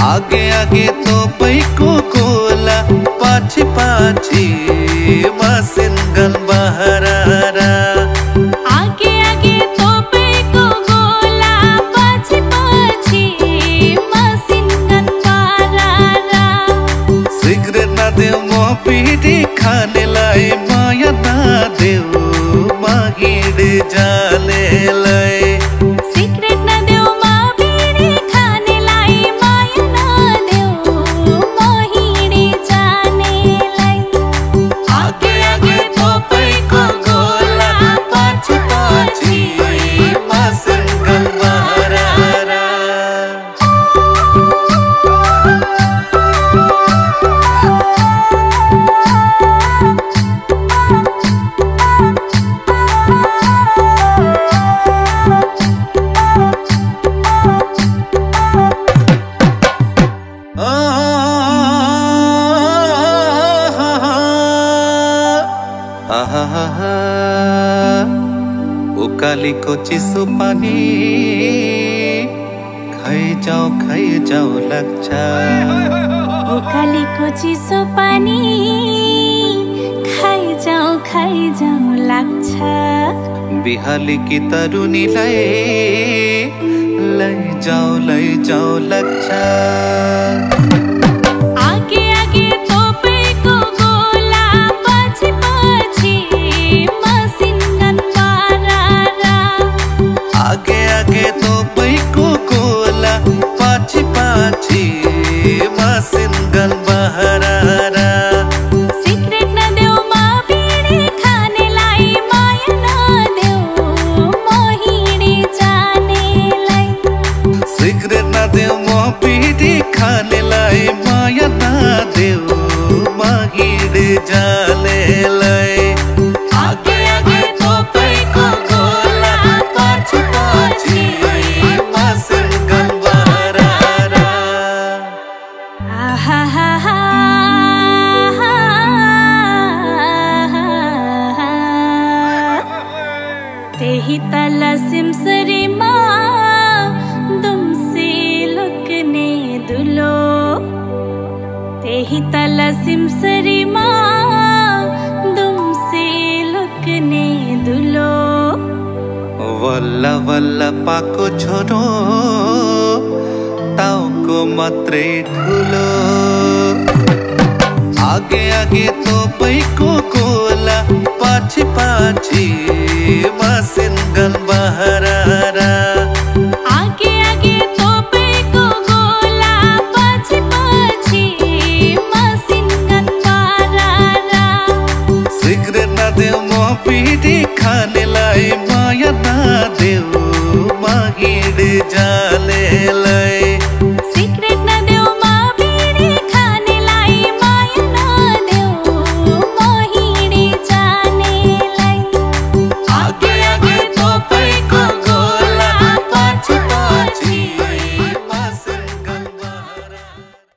आगे आगे तपाईँको गोला, पछि पछि मसिन गन बहरारा। आगे आगे तपाईँको गोला, पछि पछि मसिन गन बहरारा। सिगरेट नदेऊ म बिडी खानेलाई, माया नदेऊ म हिँड जानेलाई। सिगरेट नदेऊ म बिडी खानेलाई, माया नदेऊ म हिँड जानेलाई। आगे आगे तपाईँको गोला, पछि पछि मसिन गन बहरारा। उकालीको चिसो पानी खाइजाऊ लाग्छ। उकालीको चिसो पानी खाइजाऊ लाग्छ। बिहालीकी तरुनीलाई लैजाऊ लाग्छ। आगे आगे तपाईँको गोला, पछि पछि मसिन गन बहरारा। आगे आगे तपाईँको गोला, पछि पछि मसिन गन बहरारा। सिगरेट नदेऊ म बिडी खानेलाई, माया नदेऊ म हिँड जानेलाई। सिगरेट नदेऊ म बिडी खानेलाई, माया नदेऊ म हिँड जानेलाई। आगे आगे तपाईँको गोला, पछि पछि मसिन गन बहरारा। आहाहाहा। त्यही तल सिमसरीमा दुम्सी लुक्ने दुलो। त्यही तल सिमसरीमा दुम्सी लुक्ने दुलो। वल्ल वल्ल पाको छोरो, टाउको मात्रै ठुलो। आगे आगे तपाईँको गोला, पछि पछि मसिन गन बहरारा। आगे आगे तपाईँको गोला, पछि पछि मसिन गन बहरारा। सिगरेट नदेऊ म बिडी खानेलाई, माया नदेऊ म हिँड जानेलाई।